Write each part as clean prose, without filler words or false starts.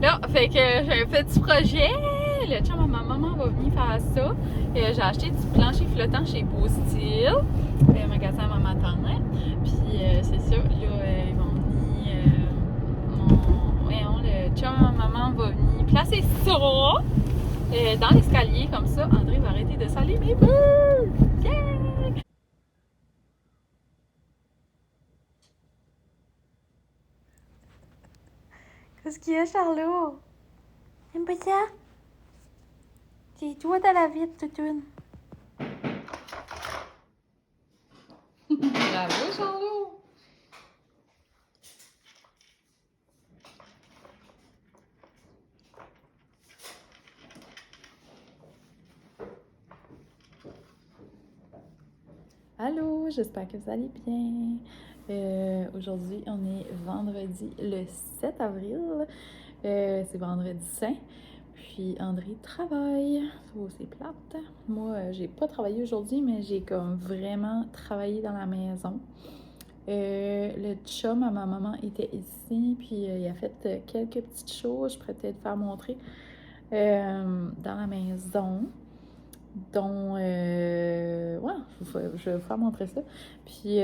Là, fait que j'ai un petit projet. Le chum à ma maman va venir faire ça. J'ai acheté du plancher flottant chez Beau Style, le magasin à maman tendre. Puis c'est ça, là, ils vont venir. Le chum à ma maman va venir placer ça dans l'escalier, comme ça. André va arrêter de saler mes murs! Yeah! Qu'est-ce qu'il y a, Charlot? T'aimes pas ça? C'est toi dans la vie de toutoune. Bravo, Charlot! Allô, j'espère que vous allez bien. Aujourd'hui, on est vendredi le 7 avril. C'est vendredi saint. Puis André travaille. Oh, c'est plate. Moi, j'ai pas travaillé aujourd'hui, mais j'ai comme vraiment travaillé dans la maison. Le chum à ma maman était ici, puis il a fait quelques petites choses. Je pourrais peut-être faire montrer dans la maison. Dont, ouais, je vais vous faire montrer ça. Puis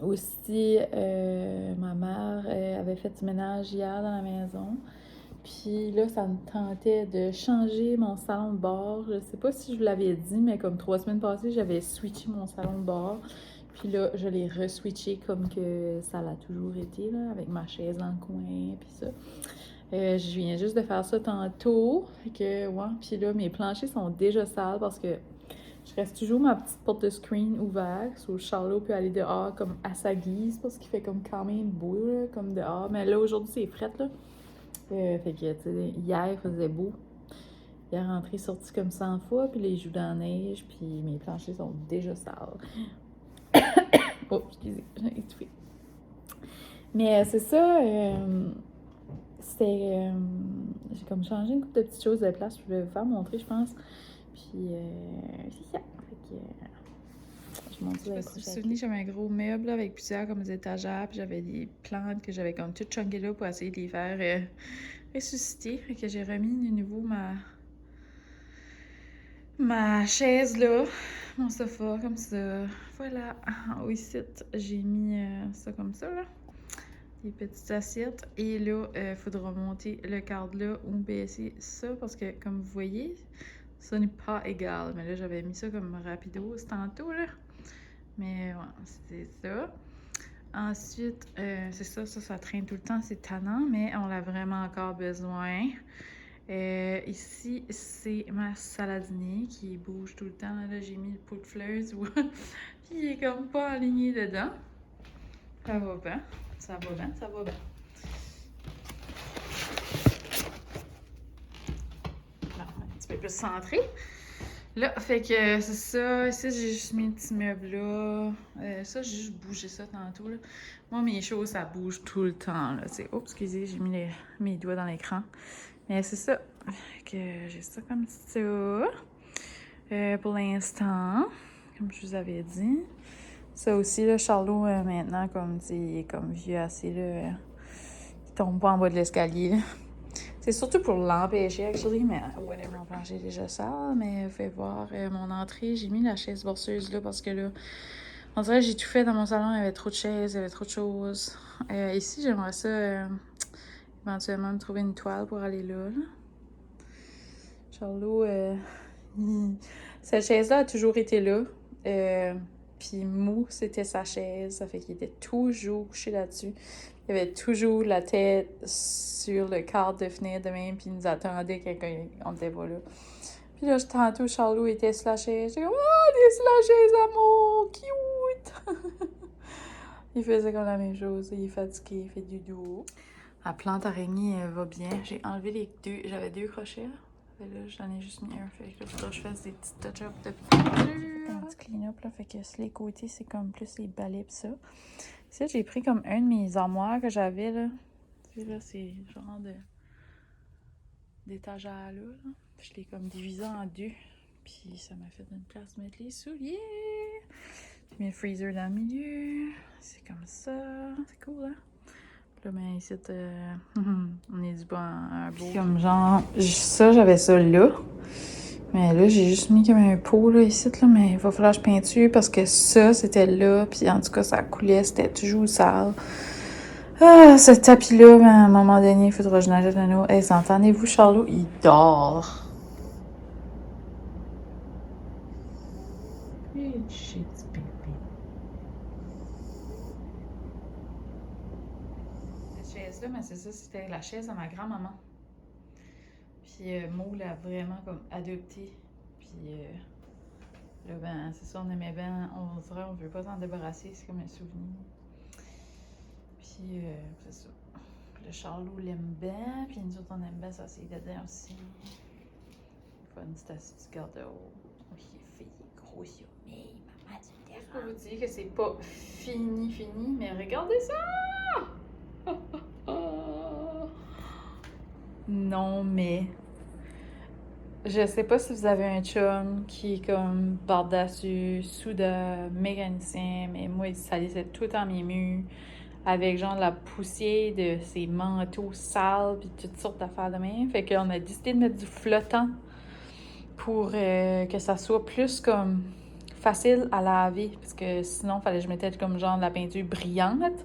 aussi, ma mère avait fait du ménage hier dans la maison. Puis là, ça me tentait de changer mon salon de bord. Je sais pas si je vous l'avais dit, mais comme 3 semaines passées, j'avais switché mon salon de bord. Puis là, je l'ai re-switché comme que ça l'a toujours été, là, avec ma chaise dans le coin, puis ça. Je viens juste de faire ça tantôt. Fait que, ouais. Puis là, mes planchers sont déjà sales parce que je reste toujours ma petite porte de screen ouverte. So, Charlot peut aller dehors comme à sa guise parce qu'il fait comme quand même beau, là, comme dehors. Mais là, aujourd'hui, c'est fret, là. Fait que, tu sais, hier, il faisait beau. Il est rentré, sorti comme 100 fois, puis là, il joue dans la neige, puis mes planchers sont déjà sales. Oh, excusez, j'ai étouffé. Mais c'est ça, c'était. J'ai comme changé une couple de petites choses de place, je vais vous faire montrer, je pense. Puis, c'est ça. Fait que. Je montre ça. Je me suis souvenue, j'avais un gros meuble là, avec plusieurs comme des étagères, puis j'avais des plantes que j'avais comme toutes chunguées là pour essayer de les faire ressusciter. Fait que j'ai remis de nouveau ma chaise là, mon sofa comme ça. Voilà. En haut ici, j'ai mis ça comme ça là. Des petites assiettes. Et là, il faudra monter le cadre là ou baisser ça parce que, comme vous voyez, ça n'est pas égal. Mais là, j'avais mis ça comme rapido tantôt, là. Mais ouais, c'est ça. Ensuite, c'est ça traîne tout le temps, c'est tannant, mais on a vraiment encore besoin. Ici, c'est ma saladinier qui bouge tout le temps. Là, j'ai mis le pot de fleurs, puis il est comme pas aligné dedans. Ça va bien, ça va bien, ça va bien. Un petit peu plus centré. Là, fait que c'est ça. Ici, j'ai juste mis un petit meuble là. Ça, j'ai juste bougé ça tantôt. Là. Moi, mes choses, ça bouge tout le temps. Là. Oups, excusez, j'ai mis mes doigts dans l'écran. Mais c'est ça. Fait que j'ai ça comme ça. Pour l'instant, comme je vous avais dit. Ça aussi, là, Charlot, maintenant, comme il est comme vieux assez, là, il tombe pas en bas de l'escalier. C'est surtout pour l'empêcher, actually, mais whatever, mon plancher est déjà sale, mais vous pouvez voir mon entrée, j'ai mis la chaise borseuse là parce que là, on dirait que j'ai tout fait dans mon salon, il y avait trop de chaises, il y avait trop de choses. Ici, j'aimerais ça éventuellement me trouver une toile pour aller là. Charlot, cette chaise-là a toujours été là. Puis Mou, c'était sa chaise, ça fait qu'il était toujours couché là-dessus. Il avait toujours la tête sur le cadre de fenêtre de même, puis il nous attendait quand on était pas là. Puis là, tantôt, Charlot était sur la chaise. J'étais comme, oh, t'es sur la chaise, amour, cute! Il faisait comme la même chose, il est fatigué, il fait du dos. La plante araignée va bien. J'ai enlevé les deux, j'avais 2 crochets là. Et là, j'en ai juste mis un. Fait que là, faudra que je fasse des petits touch-ups de peinture. Un petit clean-up là, fait que sur les côtés, c'est comme plus les balais pis ça. Ici, j'ai pris comme un de mes armoires que j'avais là. Tu sais, là, c'est genre d'étagère là. Je l'ai comme divisé en 2. Puis ça m'a fait une place pour mettre les souliers. J'ai mis le freezer dans le milieu. C'est comme ça. C'est cool, hein? Puis là, ben, ici, on est du bon un beau. Comme genre, ça, j'avais ça là. Mais là, j'ai juste mis comme un pot, là, ici, là. Mais il va falloir que je peinture parce que ça, c'était là. Puis en tout cas, ça coulait. C'était toujours sale. Ah, ce tapis-là, ben, à un moment donné, il faudra que je n'achète un autre. Hey, entendez-vous, Charlot? Il dort. Shit, baby. Cette chaise-là, mais c'est ça, c'était la chaise de ma grand-maman. Puis Mo l'a vraiment comme adoptée. Puis là, ben, c'est ça, on aimait bien. On dirait, on veut pas s'en débarrasser, c'est comme un souvenir. Puis c'est ça. Le Charlot l'aime bien, puis nous autres, on aime bien ça, c'est dedans aussi. Fun, c'est assis du garde-haut. Oui, il est fait, il est gros, il est maman, tu me déranges. Je peux vous dire que c'est pas fini, mais regardez ça! Non, mais je sais pas si vous avez un chum qui est comme barre-dessus, soudeur, mécanicien, mais moi, ça laissait tout le temps mes murs avec genre de la poussière de ses manteaux sales puis toutes sortes d'affaires de même. Fait qu'on a décidé de mettre du flottant pour que ça soit plus comme facile à laver parce que sinon, fallait que je mettais comme genre de la peinture brillante.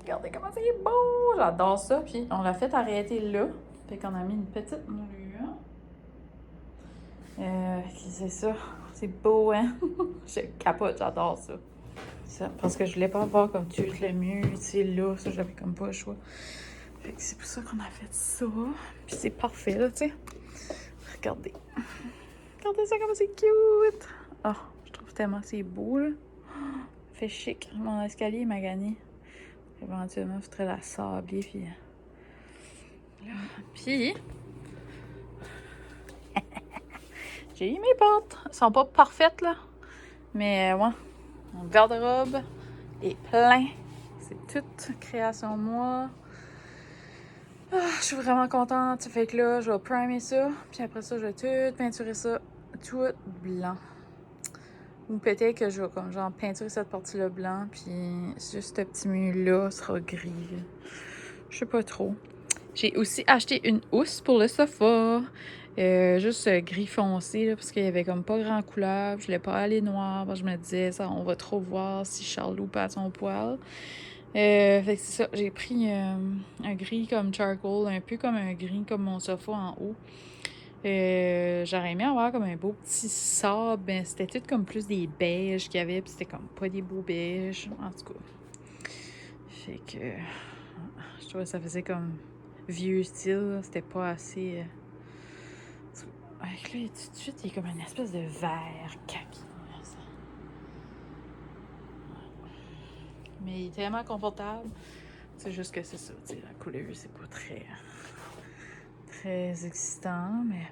Regardez comment c'est beau! J'adore ça. Puis on l'a fait arrêter là. Fait qu'on a mis une petite moulure. C'est ça. C'est beau, hein? Je capote, j'adore ça. Ça. Parce que je voulais pas avoir comme tout le mur, tu sais, là. Ça, j'avais comme pas le choix. Fait que c'est pour ça qu'on a fait ça. Puis c'est parfait, là, tu sais. Regardez. Regardez ça, comme c'est cute! Ah, oh, je trouve tellement c'est beau, là. Fait chic. Mon escalier m'a gagné. Éventuellement, il faudrait la sabler, puis... Là. Puis... j'ai eu mes portes. Elles sont pas parfaites, là. Mais, ouais. Mon garde-robe est plein. C'est toute création de moi. Ah, je suis vraiment contente. Fait que là, je vais primer ça. Puis après ça, je vais tout peinturer ça tout blanc. Ou peut-être que je vais comme genre peinturer cette partie-là blanc. Puis juste ce petit mur-là sera gris. Je sais pas trop. J'ai aussi acheté une housse pour le sofa. Juste gris foncé, là, parce qu'il y avait comme pas grand couleur. Je voulais pas aller noir. Je me disais, ça, on va trop voir si Charlot perd son poil. Fait que c'est ça. J'ai pris un gris comme charcoal, un peu comme un gris comme mon sofa en haut. J'aurais aimé avoir comme un beau petit sable. Ben, c'était tout comme plus des beiges qu'il y avait. Puis c'était comme pas des beaux beiges. En tout cas. Fait que je trouvais que ça faisait comme vieux style. C'était pas assez... Avec là, tout de suite, il est comme une espèce de vert kaki. Mais il est tellement confortable. C'est juste que c'est ça, tu sais, la couleur, c'est pas très excitant, mais...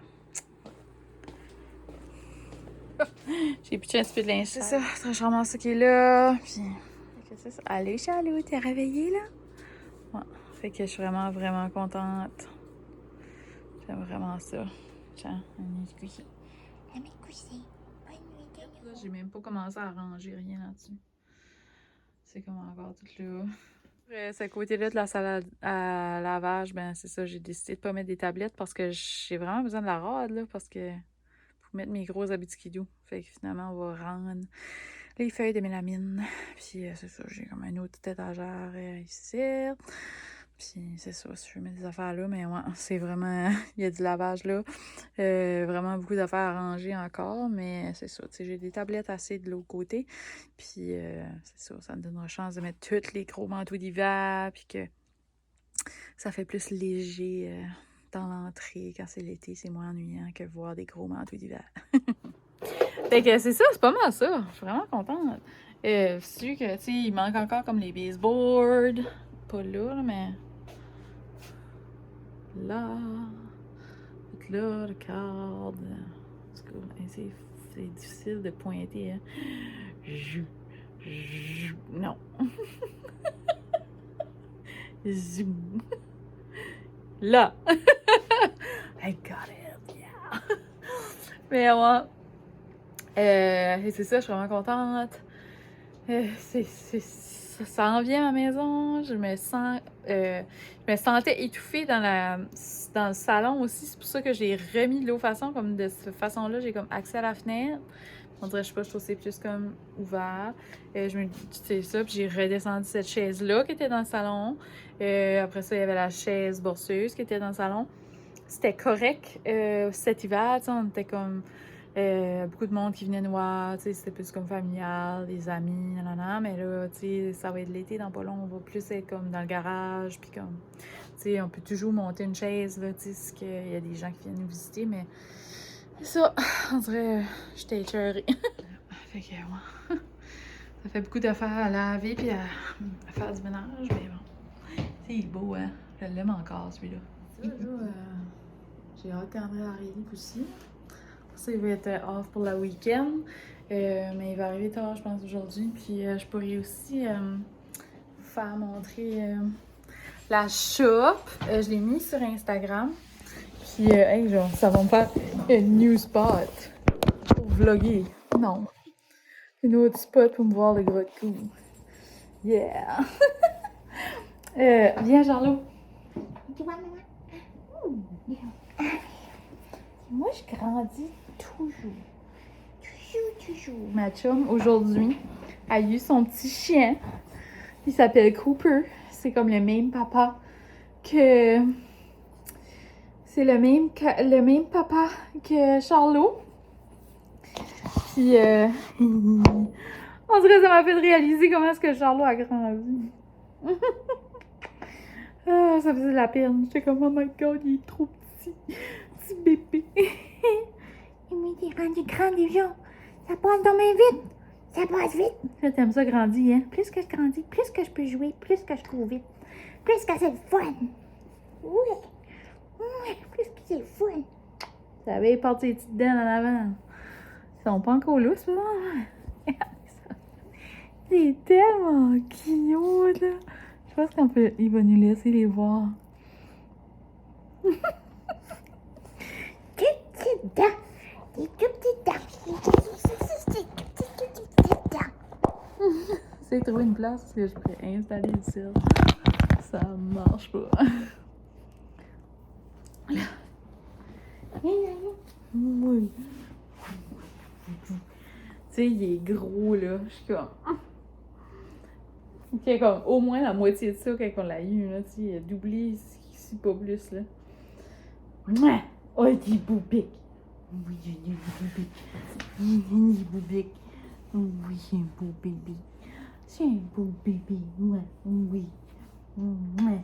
J'ai pitché un petit peu de linge. C'est ça, je ramasse ce qui est là, puis... c'est ça. Allez, Charlot, t'es réveillée, là? Ouais, fait que je suis vraiment contente. J'aime vraiment ça. Tiens, un autre coucher. Un autre coucher. Là, j'ai même pas commencé à ranger rien là-dessus. C'est comme encore tout là. Après, ce côté-là de la salle à lavage, ben c'est ça, j'ai décidé de pas mettre des tablettes parce que j'ai vraiment besoin de la rade, là, parce que pour mettre mes gros habits de skidoo. Fait que finalement, on va rendre les feuilles de mélamine. Puis c'est ça, j'ai comme un autre étagère ici. Puis c'est ça, si je veux mettre des affaires là, mais ouais, c'est vraiment... il y a du lavage là. Vraiment beaucoup d'affaires à ranger encore, mais c'est ça, tu sais, j'ai des tablettes assez de l'autre côté. Puis c'est ça, ça me donnera chance de mettre tous les gros manteaux d'hiver, puis que ça fait plus léger dans l'entrée. Quand c'est l'été, c'est moins ennuyant que voir des gros manteaux d'hiver. Fait que c'est ça, c'est pas mal ça. Je suis vraiment contente. C'est sûr que, tu sais, il manque encore comme les baseboards. Pas là, mais... là... là, le cadre... c'est difficile de pointer, hein. Non. Zoom. Là. I got it, yeah. Mais ouais, Et c'est ça, je suis vraiment contente. Ça s'en vient à ma maison. Je me sentais étouffée dans le salon aussi. C'est pour ça que j'ai remis de l'eau façon. Comme de cette façon-là, j'ai comme accès à la fenêtre. On dirait, je sais pas, je trouve que c'est plus comme ouvert. Je me dis, c'est ça, puis j'ai redescendu cette chaise-là qui était dans le salon. Après ça, il y avait la chaise borseuse qui était dans le salon. C'était correct cet hiver, tu sais, on était comme beaucoup de monde qui venait nous voir, tu sais, c'était plus comme familial, des amis, nanana, mais là, tu sais, ça va être l'été dans pas long, on va plus être comme dans le garage, puis comme, tu sais, on peut toujours monter une chaise, là, tu sais, c'est qu'il y a des gens qui viennent nous visiter, mais c'est ça, on dirait, j'étais écœurée. Fait que, ouais, ça fait beaucoup d'affaires à laver, puis à faire du ménage, mais bon, c'est beau, hein, je l'aime encore, celui-là. Ça, là, j'ai hâte qu'André arrive aussi. Ça, il va être off pour le week-end. Mais il va arriver tard, je pense, aujourd'hui. Puis je pourrais aussi vous faire montrer la shop. Je l'ai mis sur Instagram. Puis, hey, genre, ça va me faire un new spot pour vlogger. Non. Un autre spot pour me voir le gros coup. Yeah! Viens, Jean-Loup. Moi, je grandis toujours. Ma chum, aujourd'hui, a eu son petit chien. Il s'appelle Cooper. C'est comme le même papa que... C'est le même papa que Charlot. Puis, on dirait que ça m'a fait réaliser comment est-ce que Charlot a grandi. Ah, ça faisait de la peine. J'étais comme, oh my god, il est trop petit. Petit bébé. Mais il est rendu grand déjà. Ça passe dans mes vite. Ça passe vite. Là, t'aimes ça grandir, hein? Plus que je grandis, plus que je peux jouer, plus que je cours vite. Plus que c'est le fun. Oui. Oui, plus que c'est le fun. Ça avait porté les petites dents en avant. Ils sont pas encore lousses, mais c'est tellement cute, là. Je pense qu'il va nous laisser les voir. Toutes petites dents. Des tout petites dents. C'est trouver une place que je pourrais installer ici. Ça marche pas. Oui. Tu sais, il est gros, là. Je suis comme... Il y a comme au moins la moitié de ça quand on l'a eu, là. Tu sais, il a doublé, si pas plus, là. Mouah! Oh, il est beau bec. Oui, il est beau bec. Il est beau bec. Oui, c'est un beau bébé. C'est un beau bébé. Ouais, oui. Ouais.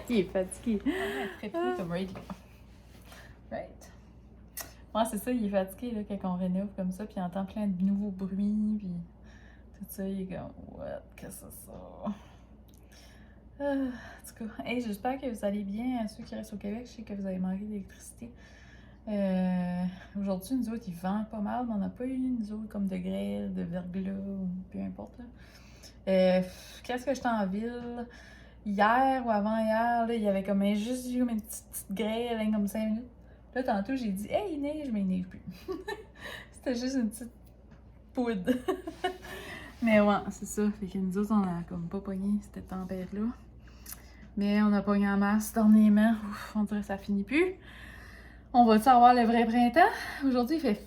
Il est fatigué. Très petit comme radio. Right. Ouais, c'est ça, il est fatigué là, quand on rénove comme ça, puis il entend plein de nouveaux bruits, puis tout ça, il est comme, what, qu'est-ce que c'est ça? En tout cas, hey, j'espère que vous allez bien. Ceux qui restent au Québec, je sais que vous avez manqué d'électricité. Aujourd'hui, nous autres, ils vendent pas mal, mais on n'a pas eu, nous autres, comme de grêle, de verglas, ou peu importe. Qu'est-ce que j'étais en ville? Hier ou avant-hier, là, il y avait comme juste eu une petite grêle, hein, comme 5 minutes. Là, tantôt, j'ai dit, hey, il neige, mais il neige plus. C'était juste une petite poudre. Mais ouais, c'est ça. Fait que nous autres, on a comme pas pogné cette tempête-là. Mais on a pogné en masse dernièrement. Ouf, on dirait que ça finit plus. On va-tu avoir le vrai printemps? Aujourd'hui, il fait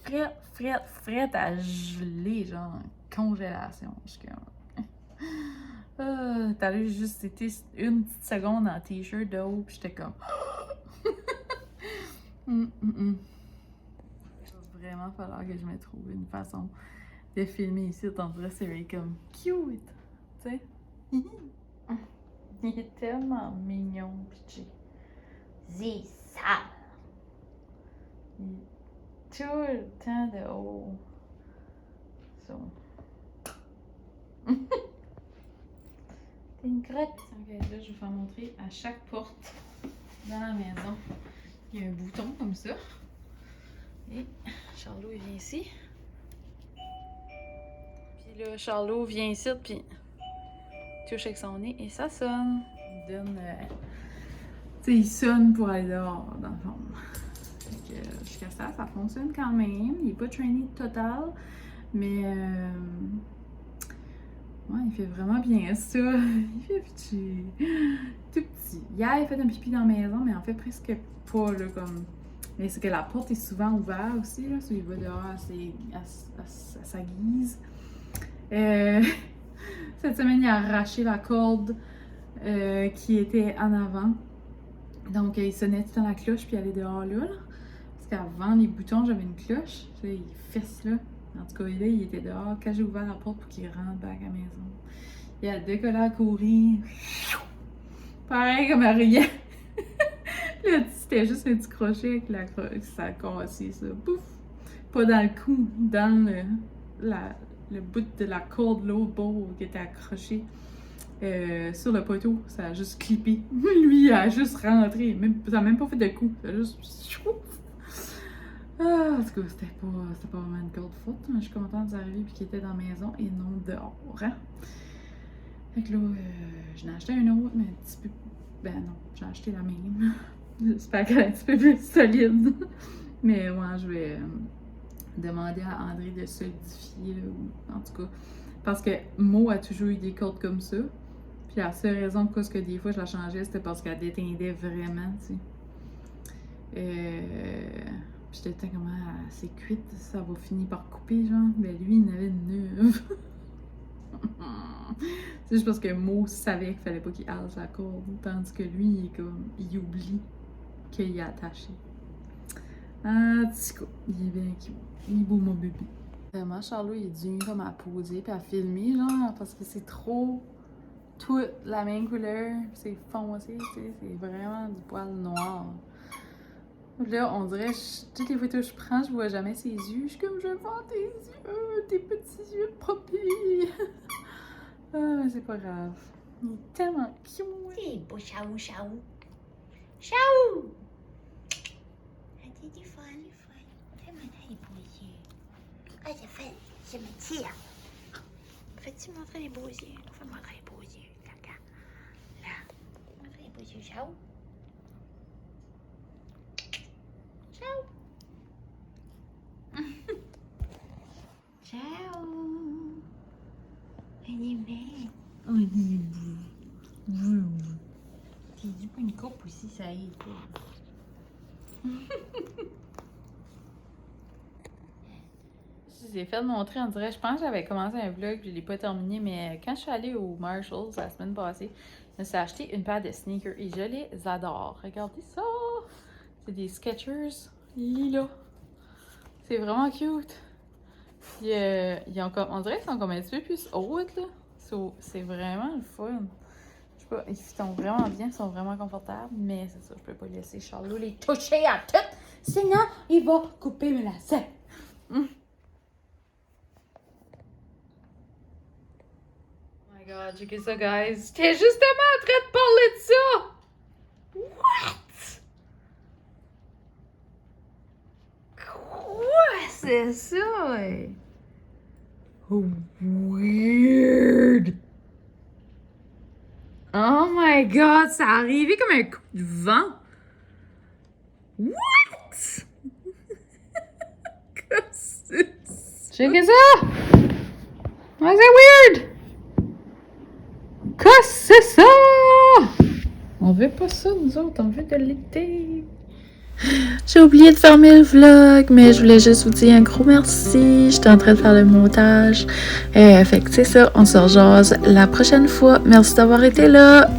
fret à geler, genre congélation. Je suis comme... T'as vu, juste été une petite seconde en t-shirt de haut, puis j'étais comme... Il va vraiment falloir que je me trouve une façon de filmer ici. On dirait que c'est comme cute, tu sais. Il est tellement mignon, pitché. C'est ça. Il est tout le temps de haut. So. C'est une grotte. Okay, là, je vais vous faire montrer à chaque porte dans la maison. Il y a un bouton comme ça. Et Charlot, il vient ici. Puis là, Charlot vient ici, puis touche avec son nez et ça sonne. Il donne... tu sais, il sonne pour aller dehors, dans le fond. Donc, jusqu'à ça fonctionne quand même. Il n'est pas traîné total, mais ouais, il fait vraiment bien ça. Il fait petit, tout petit. Hier, il a fait un pipi dans la maison, mais en fait presque pas, là, comme... Mais c'est que la porte est souvent ouverte aussi, là, il va dehors à sa guise. Cette semaine, il a arraché la corde qui était en avant. Donc, il sonnait tout le temps la cloche, puis il allait dehors là. Parce qu'avant les boutons, j'avais une cloche. Là, il fesse là. En tout cas, là, il était dehors. Quand j'ai ouvert la porte pour qu'il rentre back à la maison, il a décollé à courir. Pareil comme à rien. Là, c'était juste un petit crochet avec la croche. Ça a cassé, ça. Pouf! Pas dans le cou, dans le bout de la corde, l'autre bord qui était accroché sur le poteau. Ça a juste clippé. Lui, il a juste rentré. Ça n'a même pas fait de coup. Ça a juste... Ah, en tout cas, c'était pas vraiment une corde forte. Mais je suis contente d'arriver et qu'il était dans la maison et non dehors. Hein? Fait que là, j'en ai acheté un autre, mais un petit peu... Ben non, j'ai acheté la même. J'espère qu'elle est un petit peu plus solide. Mais ouais, je vais demander à André de solidifier, là, en tout cas. Parce que Mo a toujours eu des cordes comme ça. Puis la seule raison pour que des fois je la changeais, c'était parce qu'elle déteindait vraiment, tu sais. Puis j'étais comment c'est cuite, ça va finir par couper, genre. Ben lui, il en avait une neuve. C'est juste parce que Mo savait qu'il fallait pas qu'il hache la corde. Tandis que lui, il oublie qu'il est attaché. Ah, petit coup, il est bien cute. Il est beau, mon bébé. Vraiment, Charlot, il est dû comme à poser puis à filmer, genre, parce que c'est trop toute la même couleur. C'est foncé, tu sais, c'est vraiment du poil noir. Là, on dirait, toutes les photos que je prends, je vois jamais ses yeux. Je suis comme, je veux voir tes yeux, tes petits yeux de papy. Ah, c'est pas grave. Il est tellement cute. C'est beau, Chaou, Chaou. Chaou! Det är farligt för det man här på djur. Alltså för som en tia. För att man får det på djur. För man får det på djur. Kaka. Là. Man får det på djur. Ciao. Ciao. Ciao. Elle est belle. Oh, elle est beau. T'es du pas une coupe aussi, ça y est. Je l'ai fait montrer, on dirait, je pense que j'avais commencé un vlog, je l'ai pas terminé, mais quand je suis allée au Marshalls la semaine passée, je me suis acheté une paire de sneakers et je les adore. Regardez ça! C'est des Skechers lilas. C'est vraiment cute. Puis, on dirait qu'ils sont comme un petit peu plus hautes, là. C'est vraiment le fun. Je sais pas, ils sont vraiment bien, ils sont vraiment confortables, mais c'est ça, je peux pas laisser Charlot les toucher à tout, sinon il va couper mes lacets. Oh my god, checkez ça, guys. J'étais justement en train de parler de ça! What? Quoi c'est ça? Oh, weird! Oh my god, ça arrivait comme un coup de vent! What? Qu'est-ce que c'est? Checkez ça! Oh, c'est weird! Qu'est-ce que c'est ça? On veut pas ça, nous autres, on veut de l'été. J'ai oublié de fermer le vlog, mais je voulais juste vous dire un gros merci. J'étais en train de faire le montage. Fait que c'est ça, on se rejase la prochaine fois. Merci d'avoir été là.